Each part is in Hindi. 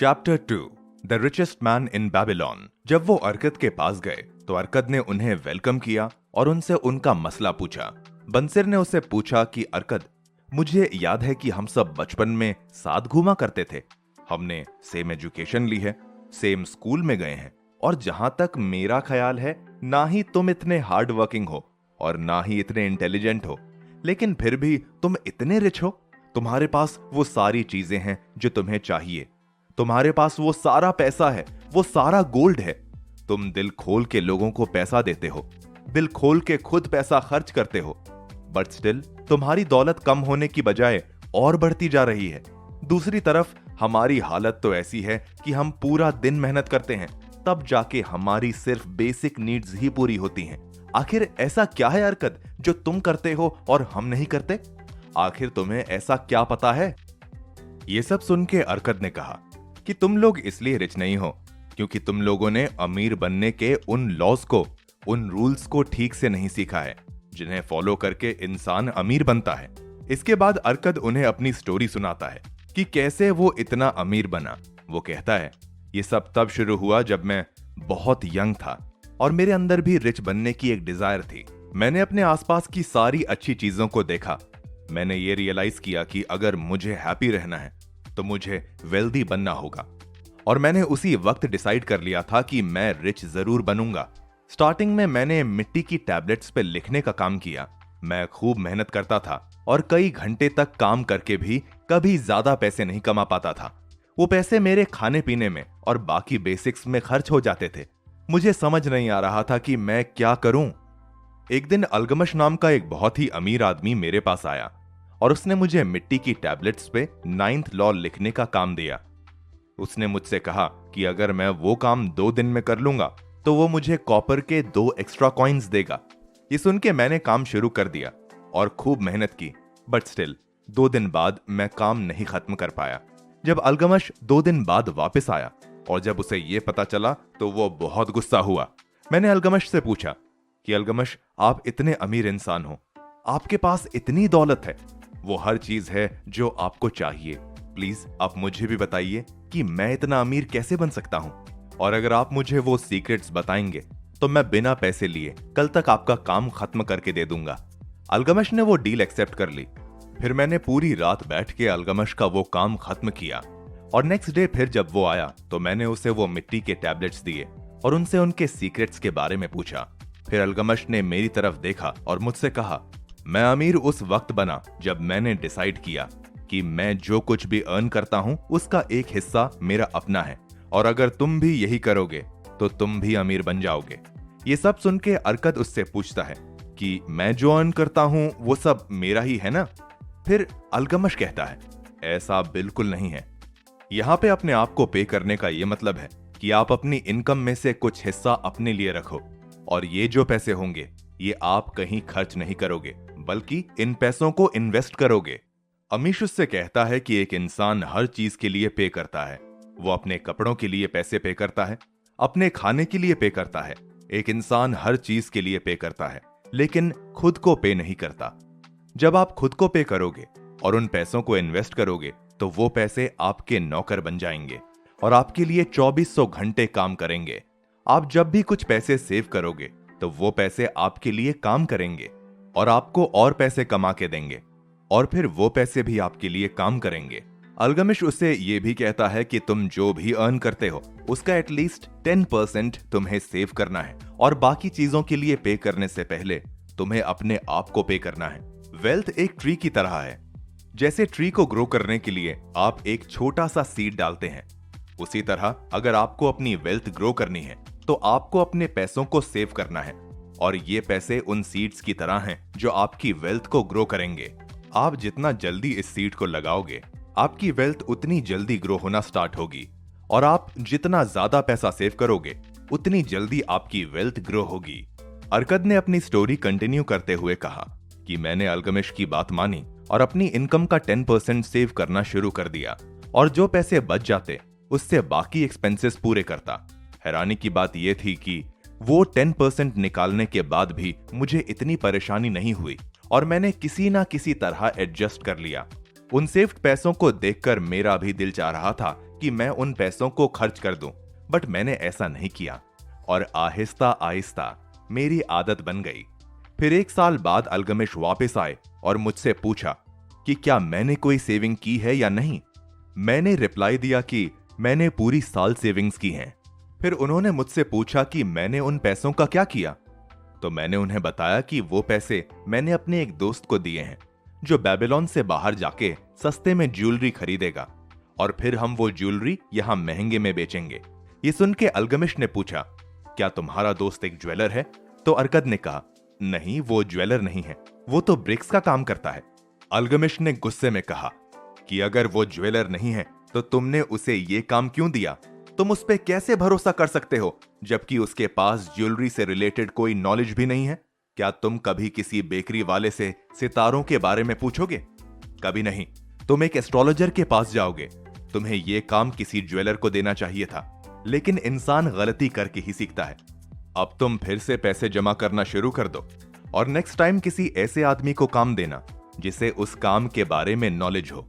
Chapter 2 the richest man in Babylon. जब वो अरकद के पास गए तो अरकद ने उन्हें वेलकम किया और उनसे उनका मसला पूछा। बंसिर ने उससे पूछा कि अरकद, मुझे याद है कि हम सब बचपन में साथ घूमा करते थे। हमने सेम एजुकेशन ली है, सेम स्कूल में गए हैं, और जहां तक मेरा ख्याल है ना ही तुम इतने हार्ड वर्किंग हो और ना ही इतने इंटेलिजेंट हो, लेकिन फिर भी तुम इतने रिच हो। तुम्हारे पास वो सारी चीजें हैं जो तुम्हें चाहिए। तुम्हारे पास वो सारा पैसा है, वो सारा गोल्ड है। तुम दिल खोल के लोगों को पैसा देते हो, दिल खोल के खुद पैसा खर्च करते हो, बट स्टिल तुम्हारी दौलत कम होने की बजाय और बढ़ती जा रही है। दूसरी तरफ हमारी हालत तो ऐसी है कि हम पूरा दिन मेहनत करते हैं, तब जाके हमारी सिर्फ बेसिक नीड्स ही पूरी होती हैं। आखिर ऐसा क्या है अरकद जो तुम करते हो और हम नहीं करते? आखिर तुम्हें ऐसा क्या पता है? ये सब सुन के अरकद ने कहा कि तुम लोग इसलिए रिच नहीं हो क्योंकि तुम लोगों ने अमीर बनने के उन लॉज को, उन रूल्स को ठीक से नहीं सीखा है जिन्हें फॉलो करके इंसान अमीर बनता है। इसके बाद अरकद उन्हें अपनी स्टोरी सुनाता है कि कैसे वो इतना अमीर बना। वो कहता है, ये सब तब शुरू हुआ जब मैं बहुत यंग था और मेरे अंदर भी रिच बनने की एक डिजायर थी। मैंने अपने आसपास की सारी अच्छी चीजों को देखा। मैंने ये रियलाइज किया कि अगर मुझे हैप्पी रहना है तो मुझे वेल्दी बनना होगा, और मैंने उसी वक्त डिसाइड कर लिया था कि मैं रिच जरूर बनूंगा। स्टार्टिंग में मैंने मिट्टी की टैबलेट्स पे लिखने का काम किया। मैं खूब मेहनत करता था और कई घंटे तक काम करके भी कभी ज्यादा पैसे नहीं कमा पाता था। वो पैसे मेरे खाने पीने में और बाकी बेसिक्स में खर्च हो जाते थे। मुझे समझ नहीं आ रहा था कि मैं क्या करूं। एक दिन अलगमश नाम का एक बहुत ही अमीर आदमी मेरे पास आया और उसने मुझे मिट्टी की टैबलेट्स पे 9th लॉ लिखने का काम दिया। उसने मुझसे कहा कि अगर मैं वो काम 2 दिन में कर लूंगा तो वो मुझे कॉपर के 2 एक्स्ट्रा कॉइन्स देगा। ये सुन के मैंने काम शुरू कर दिया और खूब मेहनत की, बट स्टिल 2 दिन बाद मैं काम नहीं खत्म कर पाया। जब अलगमश 2 दिन बाद वापस आया और जब उसे ये पता चला तो वो बहुत गुस्सा हुआ। मैंने अलगमश से पूछा कि अलगमश, आप इतने अमीर इंसान हो, आपके पास इतनी दौलत है, वो हर चीज है जो आपको चाहिए, प्लीज आप मुझे भी बताइए कि मैं इतना अमीर कैसे बन सकता हूं, और अगर आप मुझे वो सीक्रेट्स बताएंगे तो मैं बिना पैसे लिए कल तक आपका काम खत्म करके दे दूंगा। अलगमश ने वो डील एक्सेप्ट कर ली। फिर मैंने पूरी रात बैठ के अलगमश का वो काम खत्म किया, और नेक्स्ट डे फिर जब वो आया तो मैंने उसे वो मिट्टी के टैबलेट्स दिए और उनसे उनके सीक्रेट्स के बारे में पूछा। फिर अलगमश ने मेरी तरफ देखा और मुझसे कहा, मैं अमीर उस वक्त बना जब मैंने डिसाइड किया कि मैं जो कुछ भी अर्न करता हूं उसका एक हिस्सा मेरा अपना है, और अगर तुम भी यही करोगे तो तुम भी अमीर बन जाओगे। ये सब सुन के अरकद उससे पूछता है कि मैं जो अर्न करता हूं वो सब मेरा ही है ना? फिर अलगमश कहता है, ऐसा बिल्कुल नहीं है। यहां पे अपने आप को पे करने का ये मतलब है कि आप अपनी इनकम में से कुछ हिस्सा अपने लिए रखो, और ये जो पैसे होंगे ये आप कहीं खर्च नहीं करोगे बल्कि इन पैसों को इन्वेस्ट करोगे। अमीश उससे कहता है कि एक इंसान हर चीज के लिए पे करता है। वो अपने कपड़ों के लिए पैसे पे करता है, अपने खाने के लिए पे करता है। एक इंसान हर चीज के लिए पे करता है लेकिन खुद को पे नहीं करता। जब आप खुद को पे करोगे और उन पैसों को इन्वेस्ट करोगे तो वो पैसे आपके नौकर बन जाएंगे और आपके लिए 2400 घंटे काम करेंगे। आप जब भी कुछ पैसे सेव करोगे तो वो पैसे आपके लिए काम करेंगे और आपको और पैसे कमा के देंगे, और फिर वो पैसे भी आपके लिए काम करेंगे। अलगमिश उससे ये भी कहता है कि तुम जो भी अर्न करते हो उसका एटलीस्ट 10% तुम्हें सेव करना है, और बाकी चीजों के लिए पे करने से पहले तुम्हें अपने आप को पे करना है। वेल्थ एक ट्री की तरह है। जैसे ट्री को ग्रो करने के लिए आप एक छोटा सा सीड डालते हैं, उसी तरह अगर आपको अपनी वेल्थ ग्रो करनी है तो आपको अपने पैसों को सेव करना है, और ये पैसे उन सीड्स की तरह हैं जो आपकी वेल्थ को ग्रो करेंगे। आप जितना जल्दी इस सीड को लगाओगे आपकी वेल्थ उतनी जल्दी ग्रो होना स्टार्ट होगी, और आप जितना ज्यादा पैसा सेव करोगे उतनी जल्दी आपकी वेल्थ ग्रो होगी। अरकद ने अपनी स्टोरी कंटिन्यू करते हुए कहा कि मैंने अलगमिश की बात मानी और अपनी इनकम का 10% सेव करना शुरू कर दिया, और जो पैसे बच जाते उससे बाकी एक्सपेंसेस पूरे करता। हैरानी की बात यह थी कि वो 10% निकालने के बाद भी मुझे इतनी परेशानी नहीं हुई, और मैंने किसी ना किसी तरह एडजस्ट कर लिया। उन सेव्ड पैसों को देखकर मेरा भी दिल चाह रहा था कि मैं उन पैसों को खर्च कर दूं, बट मैंने ऐसा नहीं किया और आहिस्ता आहिस्ता मेरी आदत बन गई। फिर 1 साल बाद अल्गमिश वापस आए और मुझसे पूछा कि क्या मैंने कोई सेविंग की है या नहीं। मैंने रिप्लाई दिया कि मैंने पूरी साल सेविंग्स की हैं। फिर उन्होंने मुझसे पूछा कि मैंने उन पैसों का क्या किया, तो मैंने उन्हें बताया कि वो पैसे मैंने अपने एक दोस्त को दिए हैं जो बेबीलोन से बाहर जाके सस्ते में ज्वेलरी खरीदेगा और फिर हम वो ज्वेलरी यहां महंगे में बेचेंगे। ये सुन के अल्गमिश ने पूछा, क्या तुम्हारा दोस्त एक ज्वेलर है? तो अरकद ने कहा, नहीं, वो ज्वेलर नहीं है, वो तो ब्रिक्स का काम करता है। अल्गमिश ने गुस्से में कहा कि अगर वो ज्वेलर नहीं है तो तुमने उसे ये काम क्यों दिया? तुम उस पे कैसे भरोसा कर सकते हो जबकि उसके पास ज्वेलरी से रिलेटेड कोई नॉलेज भी नहीं है? क्या तुम कभी किसी बेकरी वाले से सितारों के बारे में पूछोगे? कभी नहीं। तुम एक एस्ट्रोलॉजर के पास जाओगे। तुम्हें यह काम किसी ज्वेलर को देना चाहिए था, लेकिन इंसान गलती करके ही सीखता है। अब तुम फिर से पैसे जमा करना शुरू कर दो और नेक्स्ट टाइम किसी ऐसे आदमी को काम देना जिसे उस काम के बारे में नॉलेज हो।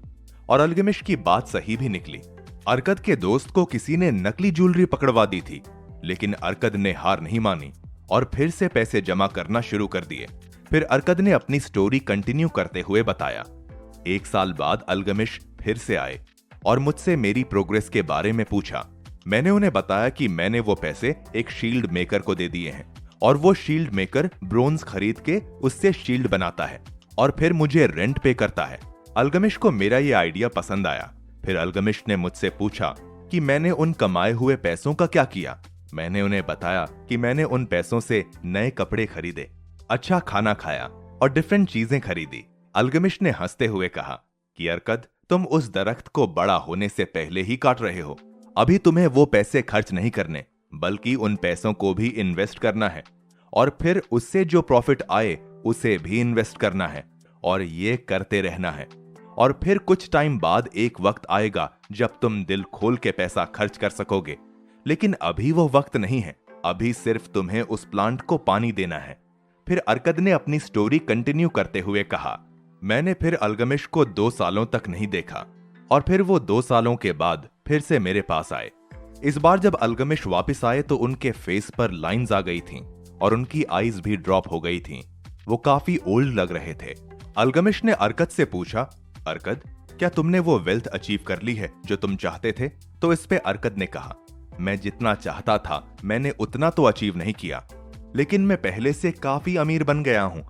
और अल्गमिश की बात सही भी निकली। अरकद के दोस्त को किसी ने नकली ज्वेलरी पकड़वा दी थी, लेकिन अरकद ने हार नहीं मानी और फिर से पैसे जमा करना शुरू कर दिए। फिर अरकद ने अपनी स्टोरी कंटिन्यू करते हुए बताया, 1 साल बाद अल्गमिश फिर से आए और मुझसे मेरी प्रोग्रेस के बारे में पूछा। मैंने उन्हें बताया कि मैंने वो पैसे एक शील्ड मेकर को दे दिए हैं और वो शील्ड मेकर ब्रोंज खरीद के उससे शील्ड बनाता है और फिर मुझे रेंट पे करता है। अल्गमिश को मेरा ये आइडिया पसंद आया। फिर अल्गमिश ने मुझसे पूछा कि मैंने उन कमाए हुए पैसों का क्या किया। मैंने उन्हें बताया कि मैंने उन पैसों से नए कपड़े खरीदे, अच्छा खाना खाया और डिफरेंट चीजें खरीदी। अल्गमिश ने हंसते हुए कहा कि अरकद, तुम उस दरख्त को बड़ा होने से पहले ही काट रहे हो। अभी तुम्हें वो पैसे खर्च नहीं करने, बल्कि उन पैसों को भी इन्वेस्ट करना है और फिर उससे जो प्रॉफिट आए उसे भी इन्वेस्ट करना है और ये करते रहना है। और फिर कुछ टाइम बाद एक वक्त आएगा जब तुम दिल खोल के पैसा खर्च कर सकोगे, लेकिन अभी वो वक्त नहीं है। अभी सिर्फ तुम्हें उस प्लांट को पानी देना है। फिर अरकद ने अपनी स्टोरी कंटिन्यू करते हुए कहा, मैंने फिर अल्गमिश को 2 सालों तक नहीं देखा और फिर वो 2 सालों के बाद फिर से मेरे पास आए। इस बार जब अल्गमिश वापस आए तो उनके फेस पर लाइंस आ गई थीं और उनकी आईज भी ड्रॉप हो गई थीं। वो काफी ओल्ड लग रहे थे। अल्गमिश ने अरकद से पूछा, अरकद, क्या तुमने वो वेल्थ अचीव कर ली है जो तुम चाहते थे? तो इस पे अरकद ने कहा, मैं जितना चाहता था मैंने उतना तो अचीव नहीं किया, लेकिन मैं पहले से काफी अमीर बन गया हूं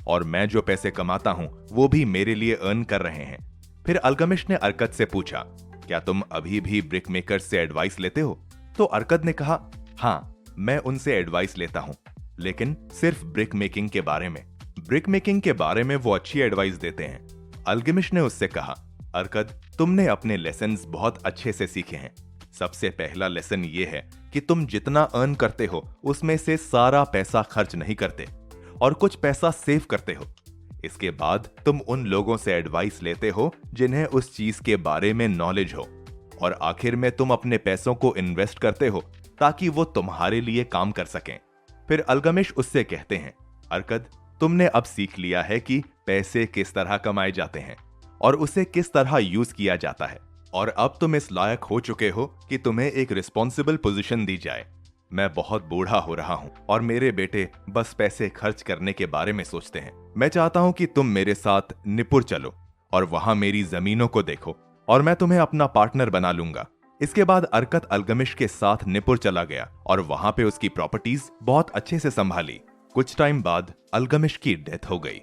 और मैं जो पैसे कमाता हूं वो भी मेरे लिए अर्न कर रहे हैं। फिर अल्गमिश ने अरकद से पूछा, क्या तुम अभी भी ब्रिक मेकर से एडवाइस लेते हो? तो अरकद ने कहा, हाँ, मैं उनसे एडवाइस लेता हूं, लेकिन सिर्फ ब्रिक मेकिंग के बारे में। ब्रिक मेकिंग के बारे में वो अच्छी एडवाइस देते हैं। अल्गमिश ने उससे कहा, अरकद, तुमने अपने लेसन्स बहुत अच्छे से सीखे हैं। सबसे पहला लेसन ये है कि तुम जितना अर्न करते हो उसमें से सारा पैसा खर्च नहीं करते और कुछ पैसा सेव करते हो। इसके बाद तुम उन लोगों से एडवाइस लेते हो जिन्हें उस चीज के बारे में नॉलेज हो और आखिर में तुम अपने पैसों को इन्वेस्ट करते हो ताकि वो तुम्हारे लिए काम कर सकें। फिर अल्गमिश उससे कहते हैं, अरकद, तुमने अब सीख लिया है कि पैसे किस तरह कमाए जाते हैं और उसे किस तरह यूज किया जाता है और अब तुम इस लायक हो चुके हो कि तुम्हें एक रिस्पॉन्सिबल पोजीशन दी जाए। मैं बहुत बूढ़ा हो रहा हूं और मेरे बेटे बस पैसे खर्च करने के बारे में सोचते हैं। मैं चाहता हूं कि तुम मेरे साथ निपुर चलो और वहां मेरी जमीनों को देखो और मैं तुम्हें अपना पार्टनर बना लूंगा। इसके बाद अरकद अल्गमिश के साथ निपुर चला गया और वहां पे उसकी प्रॉपर्टीज बहुत अच्छे से संभाली। कुछ टाइम बाद अल्गमिश की डेथ हो गई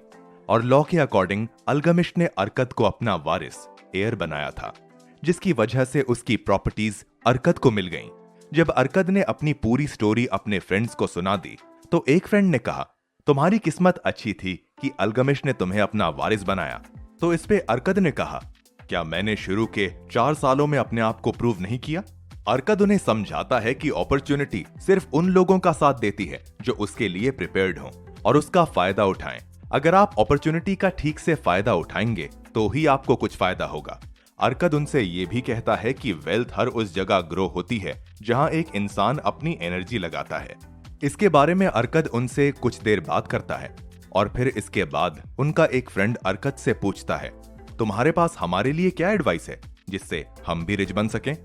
और लॉ के अकॉर्डिंग अल्गमिश ने अरकद को अपना वारिस, हेयर बनाया था, जिसकी वजह से उसकी प्रॉपर्टीज अरकद को मिल गईं। जब अरकद ने अपनी पूरी स्टोरी अपने फ्रेंड्स को सुना दी तो एक फ्रेंड ने कहा, तुम्हारी किस्मत अच्छी थी कि अल्गमिश ने तुम्हें अपना वारिस बनाया। तो इस पे अरकद ने कहा, क्या मैंने शुरू के 4 सालों में अपने आप को प्रूव नहीं किया? अरकद उन्हें समझाता है कि अपॉर्चुनिटी सिर्फ उन लोगों का साथ देती है जो उसके लिए प्रिपेयर्ड हों और उसका फायदा उठाएं। अगर आप अपॉर्चुनिटी का ठीक से फायदा उठाएंगे तो ही आपको कुछ फायदा होगा। अरकद उनसे ये भी कहता है कि वेल्थ हर उस जगह ग्रो होती है जहां एक इंसान अपनी एनर्जी लगाता है। इसके बारे में अरकद उनसे कुछ देर बात करता है और फिर इसके बाद उनका एक फ्रेंड अरकद से पूछता है, तुम्हारे पास हमारे लिए क्या एडवाइस है जिससे हम भी रिच बन सकें?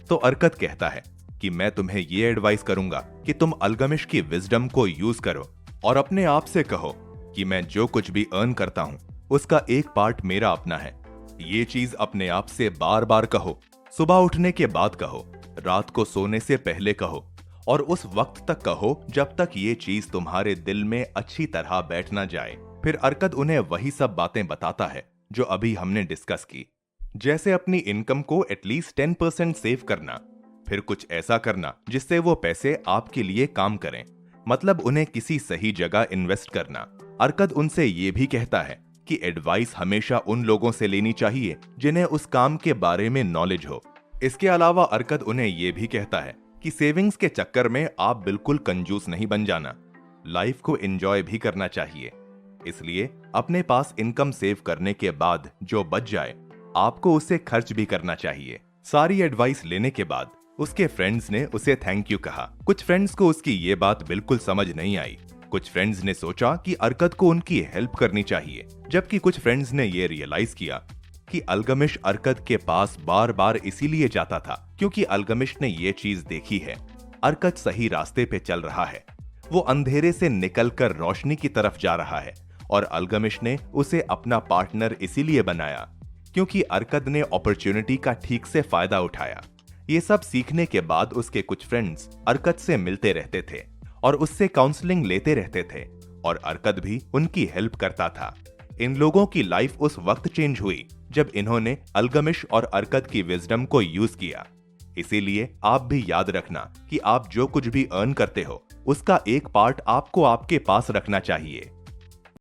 तो अरकद कहता है कि मैं तुम्हें ये एडवाइस करूंगा कि तुम अल्गमिश की विजडम को यूज करो और अपने आप से कहो कि मैं जो कुछ भी अर्न करता हूं उसका एक पार्ट मेरा अपना है। ये चीज अपने आप से बार बार कहो, सुबह उठने के बाद कहो, रात को सोने से पहले कहो और उस वक्त तक कहो जब तक ये चीज तुम्हारे दिल में अच्छी तरह बैठ ना जाए। फिर अरकद उन्हें वही सब बातें बताता है जो अभी हमने डिस्कस की, जैसे अपनी इनकम को एटलीस्ट 10% सेव करना, फिर कुछ ऐसा करना जिससे वो पैसे आपके लिए काम करें, मतलब उन्हें किसी सही जगह इन्वेस्ट करना। अरकद उनसे ये भी कहता है कि एडवाइस हमेशा उन लोगों से लेनी चाहिए जिन्हें उस काम के बारे में नॉलेज हो। इसके अलावा अरकद उन्हें ये भी कहता है कि सेविंग्स के चक्कर में आप बिल्कुल कंजूस नहीं बन जाना, लाइफ को एंजॉय भी करना चाहिए। इसलिए अपने पास इनकम सेव करने के बाद जो बच जाए आपको उसे खर्च भी करना चाहिए। सारी एडवाइस लेने के बाद उसके फ्रेंड्स ने उसे थैंक यू कहा। कुछ फ्रेंड्स को उसकी ये बात बिल्कुल समझ नहीं आई। कुछ फ्रेंड्स ने सोचा कि अरकद को उनकी हेल्प करनी चाहिए, जबकि कुछ फ्रेंड्स ने ये रियलाइज किया कि अल्गमिश अरकद के पास बार बार इसीलिए जाता था क्योंकि अल्गमिश ने ये चीज देखी है, अरकद सही रास्ते पे चल रहा है, वो अंधेरे से निकलकर रोशनी की तरफ जा रहा है और अल्गमिश ने उसे अपना पार्टनर इसीलिए बनाया क्योंकि अरकद ने अपॉर्चुनिटी का ठीक से फायदा उठाया। ये सब सीखने के बाद उसके कुछ फ्रेंड्स अरकद से मिलते रहते थे और उससे काउंसलिंग लेते रहते थे और अरकद भी उनकी हेल्प करता था। इन लोगों की लाइफ उस वक्त चेंज हुई जब इन्होंने अल्गमिश और अरकद की विजडम को यूज किया। इसीलिए आप भी याद रखना कि आप जो कुछ भी अर्न करते हो उसका एक पार्ट आपको आपके पास रखना चाहिए।